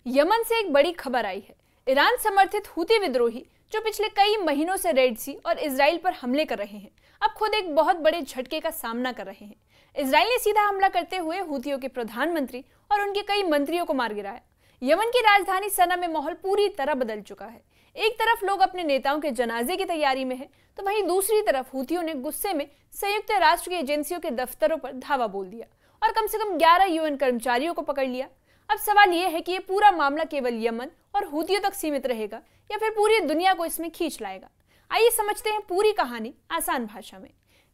Yemen से एक बड़ी खबर आई है। ईरान समर्थित हूती विद्रोही जो पिछले कई महीनों से रेड सी और इजराइल पर हमले कर रहे हैं, अब खुद एक बहुत बड़े झटके का सामना कर रहे हैं। इजराइल ने सीधा हमला करते हुए हूतियों के प्रधानमंत्री और उनके कई मंत्रियों को मार गिराया। यमन की राजधानी सना में माहौल पूरी तरह बदल चुका है। एक तरफ लोग अपने नेताओं के जनाजे की तैयारी में हैं, तो वहीं दूसरी तरफ हूतियों ने गुस्से में संयुक्त राष्ट्र की एजेंसियों के दफ्तरों पर धावा बोल दिया और कम से कम 11 यूएन कर्मचारियों को पकड़ लिया। अब सवाल यह है कि ये पूरा मामला केवल यमन और हूतियों तक सीमित रहेगा या फिर पूरी दुनिया को इसमें खींच लाएगा। आइए समझते हैं पूरी कहानी आसान भाषा में।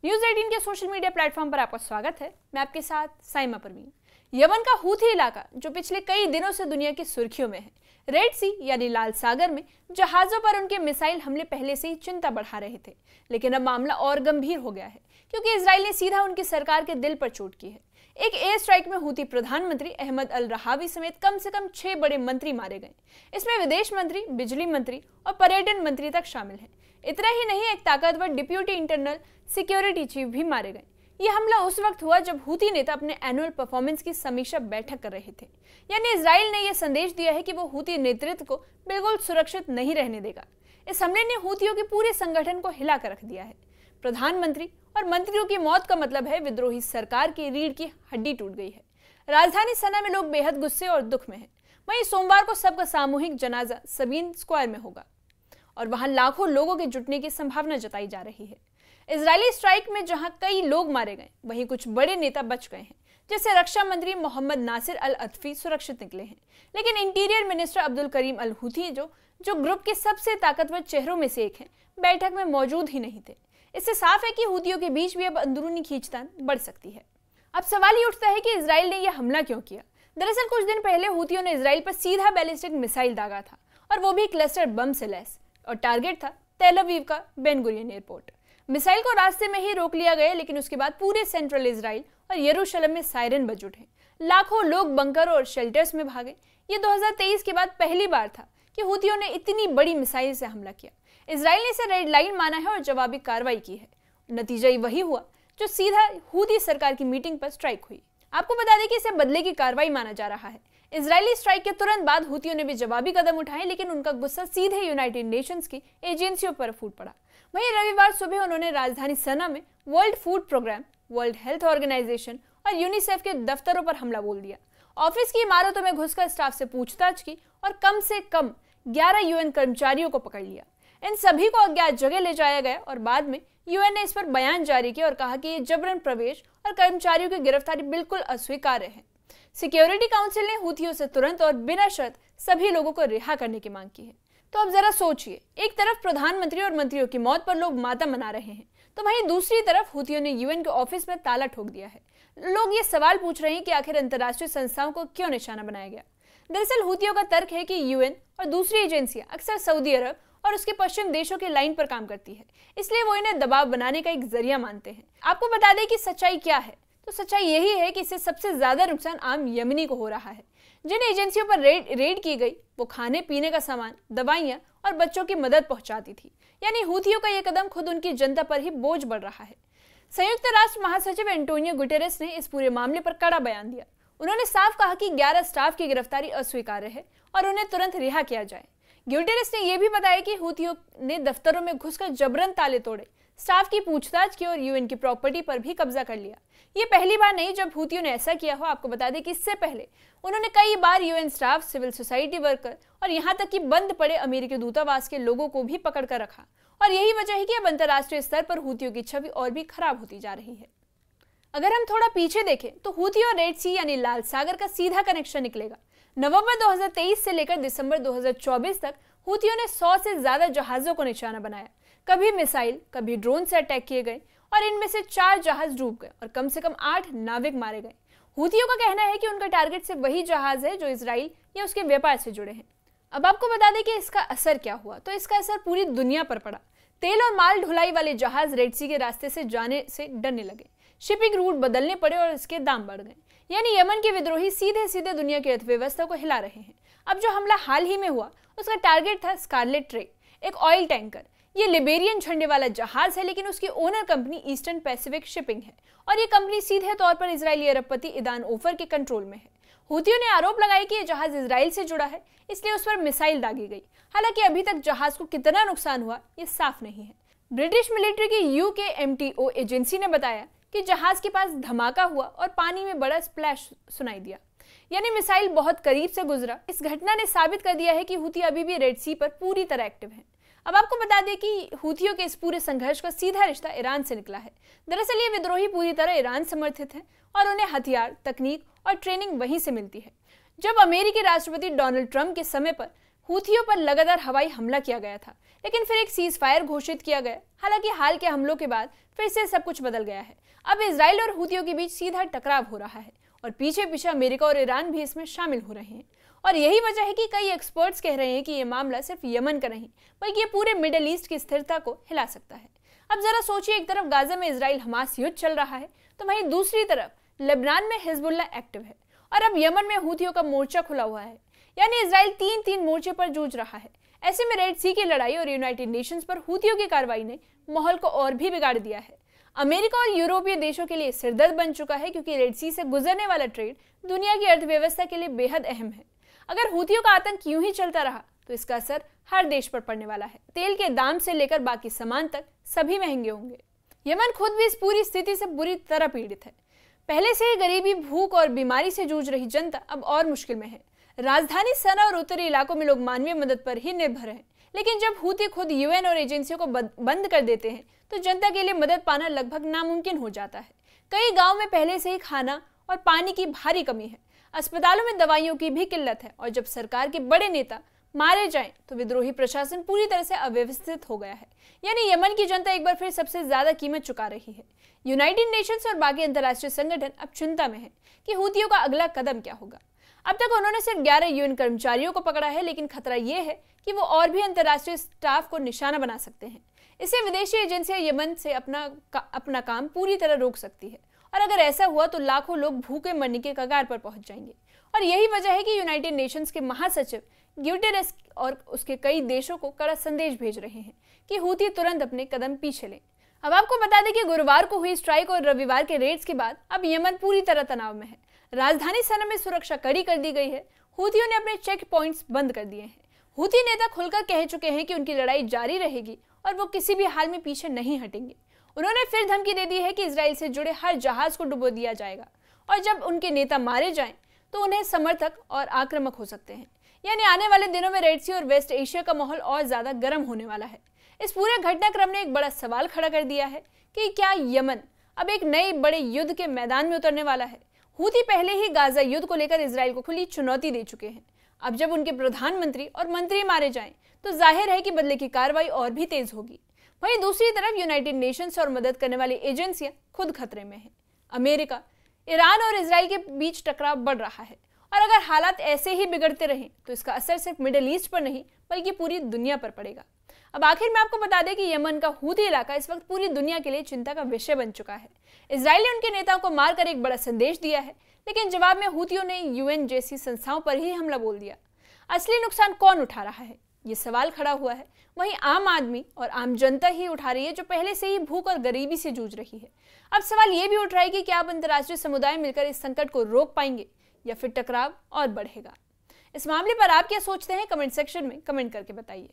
न्यूज़ 18 के सोशल मीडिया प्लेटफॉर्म पर आपका स्वागत है। मैं आपके साथ साइमा परवीन। यमन का हूथी इलाका जो पिछले कई दिनों से दुनिया की सुर्खियों में है, रेड सी यानी लाल सागर में जहाजों पर उनके मिसाइल हमले पहले से ही चिंता बढ़ा रहे थे, लेकिन अब मामला और गंभीर हो गया है क्योंकि इजराइल ने सीधा उनकी सरकार के दिल पर चोट की है। एक एयर स्ट्राइक में हूती प्रधानमंत्री अहमद अल रहावी समेत कम से कम 6 बड़े मंत्री मारे गए। इसमें विदेश मंत्री, बिजली मंत्री और पर्यटन मंत्री तक शामिल हैं। इतना ही नहीं, एक ताकतवर डिप्यूटी इंटरनल सिक्योरिटी चीफ भी मारे गए। यह हमला उस वक्त हुआ जब हूती नेता अपने एनुअल परफॉर्मेंस की समीक्षा बैठक कर रहे थे। यानी इजराइल ने यह संदेश दिया है कि वो हूती नेतृत्व को बिल्कुल सुरक्षित नहीं रहने देगा। इस हमले ने हूतियों के पूरे संगठन को हिला कर रख दिया है। प्रधानमंत्री और मंत्रियों की मौत का मतलब है विद्रोही सरकार की रीढ़ की हड्डी टूट गई है। राजधानी सना में लोग बेहद गुस्से और दुख में हैं। वहीं सोमवार को सबका सामूहिक जनाजा सबीन स्क्वायर में होगा और वहां लाखों लोगों के जुटने की संभावना जताई जा रही है। इजरायली स्ट्राइक में जहां कई लोग मारे गए, वहीं कुछ बड़े नेता बच गए हैं। जैसे रक्षा मंत्री मोहम्मद नासिर अल अतफी सुरक्षित निकले हैं, लेकिन इंटीरियर मिनिस्टर अब्दुल करीम अल हूथी जो ग्रुप के सबसे ताकतवर चेहरों में से एक हैं, बैठक में मौजूद ही नहीं थे। इससे साफ है कि हूतियों के बीच भी अब अंदरूनी खींचतान बढ़ सकती है। अब सवाल ये उठता है कि इजराइल ने यह हमला क्यों किया। दरअसल कुछ दिन पहले हूतियों ने इजराइल पर सीधा बैलिस्टिक मिसाइल दागा था, और वो भी क्लस्टर बम से लैस, और टारगेट था तेल अवीव का बेन गुरियन एयरपोर्ट। मिसाइल को रास्ते में ही रोक लिया गया, लेकिन उसके बाद पूरे सेंट्रल इजराइल और यरूशलेम में सायरन बज उठे। लाखों लोग बंकरों और शेल्टर्स में भागे। ये 2023 के बाद पहली बार था कि हूतियों ने इतनी बड़ी मिसाइल से हमला किया। इजराइल ने इसे रेड लाइन माना है और जवाबी कार्रवाई की है। नतीजा ही वही हुआ जो सीधा हूती सरकार की मीटिंग पर स्ट्राइक हुई। आपको बता दें कि इसे बदले की कार्रवाई माना जा रहा है। इजरायली स्ट्राइक के तुरंत बाद हूतियों ने भी जवाबी कदम उठाए, लेकिन उनका गुस्सा सीधे यूनाइटेड नेशंस की एजेंसियों पर फूट पड़ा। वहीं रविवार सुबह उन्होंने राजधानी सना में World Food Programme, World Health Organization और यूनिसेफ के दफ्तरों पर हमला बोल दिया। ऑफिस की इमारतों में घुसकर स्टाफ से पूछताछ की और कम से कम 11 यूएन कर्मचारियों को पकड़ लिया। इन सभी को अज्ञात जगह ले जाया गया और बाद में यूएन ने इस पर बयान जारी किया और कहा कि ये जबरन प्रवेश और कर्मचारियों की गिरफ्तारी बिल्कुल अस्वीकार्य है। सिक्योरिटी काउंसिल ने हूतियों से तुरंत और बिना शर्त सभी लोगों को रिहा करने की मांग की है। तो अब जरा सोचिए, एक तरफ प्रधानमंत्री और मंत्रियों की मौत पर लोग मातम मना रहे हैं, तो वहीं दूसरी तरफ हूतियों ने यूएन के ऑफिस में ताला ठोक दिया है। लोग ये सवाल पूछ रहे हैं कि आखिर अंतर्राष्ट्रीय संस्थाओं को क्यों निशाना बनाया गया। दरअसल हूतियों का तर्क है कि यूएन और दूसरी एजेंसियां अक्सर सऊदी अरब और उसके पश्चिम देशों के लाइन पर काम करती है, इसलिए वो इन्हें दबाव बनाने का एक जरिया मानते हैं। आपको बता दें कि सच्चाई क्या है, तो सच्चाई यही है कि इससे सबसे ज्यादा नुकसान आम यमनी को हो रहा है। जिन एजेंसियों पर रेड की गई वो खाने पीने का सामान, दवाइयां और बच्चों की मदद पहुंचाती थी। यानी हूतियों का यह कदम खुद उनकी जनता पर ही बोझ बढ़ रहा है। संयुक्त राष्ट्र महासचिव एंटोनियो गुटेरेस ने इस पूरे मामले पर कड़ा बयान दिया। उन्होंने साफ कहा कि 11 स्टाफ की गिरफ्तारी अस्वीकार्य है और उन्हें तुरंत रिहा किया जाए। ग्यूटेरेस ने यह भी बताया कि हूतियों ने दफ्तरों में घुसकर जबरन ताले तोड़े, स्टाफ की पूछताछ की और यूएन की प्रॉपर्टी पर भी कब्जा कर लिया। ये पहली बार नहीं जब हूतियों ने ऐसा किया हो। आपको बता दें कि इससे पहले उन्होंने कई बार UN staff, civil society worker और यहाँ तक कि बंद पड़े अमेरिकी दूतावास के लोगों को भी पकड़ कर रखा। और यही वजह है कि अब अंतर्राष्ट्रीय स्तर पर हूतियों की छवि और भी खराब होती जा रही है। अगर हम थोड़ा पीछे देखें तो हूती और रेड सी यानी लाल सागर का सीधा कनेक्शन निकलेगा। नवंबर 2023 से लेकर दिसंबर 2024 तक हूतियों ने 100 से ज्यादा जहाजों को निशाना बनाया। कभी मिसाइल, कभी ड्रोन से अटैक किए गए और इनमें से 4 जहाज डूब गए और कम से कम 8 नाविक मारे गए। हूतियों का कहना है कि उनका टारगेट सिर्फ वही जहाज है जो इजराइल या उसके व्यापार से जुड़े हैं। अब आपको बता दें कि इसका असर क्या हुआ, तो इसका असर पूरी दुनिया पर पड़ा। तेल और माल ढुलाई वाले जहाज रेड सी के रास्ते से जाने से डरने लगे, शिपिंग रूट बदलने पड़े और इसके दाम बढ़ गए। यानी यमन के विद्रोही सीधे सीधे दुनिया की अर्थव्यवस्था को हिला रहे हैं। अब जो हमला हाल ही में हुआ उसका टारगेट था स्कारलेट ट्रे, एक ऑयल टैंकर। ये लिबेरियन झंडे वाला जहाज है, लेकिन उसकी owner company eastern Pacific shipping है और ये कंपनी सीधे तौर पर इजरायली अरबपति इदान ओफर के कंट्रोल में है। हूथियों ने आरोप लगाया कि यह जहाज इजराइल से जुड़ा है, इसलिए उस पर मिसाइल दागी गई। हालांकि अभी तक जहाज को कितना नुकसान हुआ ये साफ नहीं है। ब्रिटिश मिलिट्री की UKMTO एजेंसी ने बताया कि जहाज के पास धमाका हुआ और पानी में बड़ा स्प्लैश सुनाई दिया, यानी मिसाइल बहुत करीब से गुजरा। इस घटना ने साबित कर दिया है कि हूथी अभी भी रेड सी पर पूरी तरह एक्टिव हैं। अब आपको बता दें कि हूथियों के इस पूरे संघर्ष का सीधा रिश्ता ईरान से निकला है। दरअसल ये विद्रोही पूरी तरह ईरान समर्थित हैं और उन्हें हथियार, तकनीक और ट्रेनिंग वहीं से मिलती है। जब अमेरिकी राष्ट्रपति डोनाल्ड ट्रंप के समय पर हूथियों पर लगातार हवाई हमला किया गया था, लेकिन फिर एक सीज फायर घोषित किया गया। हालांकि हाल के हमलों के बाद फिर से सब कुछ बदल गया है। अब इजराइल और हूथियों के बीच सीधा टकराव हो रहा है और पीछे पीछे अमेरिका और ईरान भी इसमें शामिल हो रहे हैं। और यही वजह है कि कई एक्सपर्ट्स कह रहे हैं कि ये मामला सिर्फ यमन का नहीं, बल्कि ये पूरे मिडिल ईस्ट की स्थिरता को हिला सकता है। अब जरा सोचिए, एक तरफ गाजा में इजराइल हमास युद्ध चल रहा है, तो वहीं दूसरी तरफ लेबनान में हिजबुल्लाह एक्टिव है और अब यमन में हूथियों का मोर्चा खुला हुआ है। यानी इजराइल तीन मोर्चे पर जूझ रहा है। ऐसे में रेड सी की लड़ाई और यूनाइटेड नेशंस पर हूथियों की कार्रवाई ने माहौल को और भी बिगाड़ दिया है। अमेरिका और यूरोपीय देशों के लिए सिरदर्द बन चुका है, क्योंकि रेड सी से गुजरने वाला ट्रेड दुनिया की अर्थव्यवस्था के लिए बेहद अहम है। अगर हूथियों का आतंक यूं ही चलता रहा तो इसका असर हर देश पर पड़ने वाला है। तेल के दाम से लेकर बाकी सामान तक सभी महंगे होंगे। यमन खुद भी इस पूरी स्थिति से बुरी तरह पीड़ित है। पहले से ही गरीबी, भूख और बीमारी से जूझ रही जनता अब और मुश्किल में है। राजधानी सना और उत्तरी इलाकों में लोग मानवीय मदद पर ही निर्भर हैं, लेकिन जब हूथी खुद UN और एजेंसियों को बंद कर देते हैं तो जनता के लिए मदद पाना लगभग नामुमकिन हो जाता है। कई गाँव में पहले से ही खाना और पानी की भारी कमी है। अस्पतालों में दवाइयों की भी किल्लत है और जब सरकार के बड़े नेता मारे जाएं तो विद्रोही प्रशासन पूरी तरह से अव्यवस्थित हो गया है। यानी यमन की जनता एक बार फिर सबसे ज्यादा कीमत चुका रही है। यूनाइटेड नेशंस और बाकी अंतर्राष्ट्रीय संगठन अब चिंता में है कि हूथियों का अगला कदम क्या होगा। अब तक उन्होंने सिर्फ 11 UN कर्मचारियों को पकड़ा है, लेकिन खतरा यह है कि वो और भी अंतर्राष्ट्रीय स्टाफ को निशाना बना सकते हैं। इससे विदेशी एजेंसियां यमन से अपना काम पूरी तरह रोक सकती है और अगर ऐसा हुआ तो लाखों लोग भूखे मरने के कगार पर पहुंच जाएंगे। और यही वजह है कि यूनाइटेड नेशंस के महासचिव ग्यूटेरेस और उसके कई देशों को कड़ा संदेश भेज रहे हैं कि हूथी तुरंत अपने कदम पीछे लें। अब आपको बता दें कि गुरुवार को हुई स्ट्राइक और रविवार के रेड्स के बाद अब यमन पूरी तरह तनाव में है। राजधानी सना में सुरक्षा कड़ी कर दी गई है। हूथियों ने अपने चेक पॉइंट्स बंद कर दिए हैं। हूथी नेता खुलकर कह चुके हैं कि उनकी लड़ाई जारी रहेगी और वो किसी भी हाल में पीछे नहीं हटेंगे। उन्होंने फिर धमकी दे दी है कि इजराइल से जुड़े हर जहाज को डुबो दिया जाएगा और जब उनके नेता मारे जाएं तो उन्हें समर्थक और आक्रामक हो सकते हैं। यानी आने वाले दिनों में रेड सी और वेस्ट एशिया का माहौल और ज्यादा गर्म होने वाला है। इस पूरे घटनाक्रम ने एक बड़ा सवाल खड़ा कर दिया है कि क्या यमन अब एक नए बड़े युद्ध के मैदान में उतरने वाला है। हूथी पहले ही गाजा युद्ध को लेकर इजराइल को खुली चुनौती दे चुके हैं। अब जब उनके प्रधानमंत्री और मंत्री मारे जाएं तो जाहिर है कि बदले की कार्रवाई और भी तेज होगी। वहीं दूसरी तरफ यूनाइटेड नेशंस और मदद करने वाली एजेंसियां खुद खतरे में हैं। अमेरिका, ईरान और इजराइल के बीच टकराव बढ़ रहा है और अगर हालात ऐसे ही बिगड़ते रहें तो इसका असर सिर्फ मिडिल ईस्ट पर नहीं बल्कि पूरी दुनिया पर पड़ेगा। अब आखिर में आपको बता दें कि यमन का हूथी इलाका इस वक्त पूरी दुनिया के लिए चिंता का विषय बन चुका है। इजराइल ने उनके नेताओं को मारकर एक बड़ा संदेश दिया है, लेकिन जवाब में हूथियों ने UN जैसी संस्थाओं पर ही हमला बोल दिया। असली नुकसान कौन उठा रहा है, ये सवाल खड़ा हुआ है। वहीं आम आदमी और आम जनता ही उठा रही है, जो पहले से ही भूख और गरीबी से जूझ रही है। अब सवाल ये भी उठ रहा है कि क्या अब अंतर्राष्ट्रीय समुदाय मिलकर इस संकट को रोक पाएंगे या फिर टकराव और बढ़ेगा। इस मामले पर आप क्या सोचते हैं, कमेंट सेक्शन में कमेंट करके बताइए।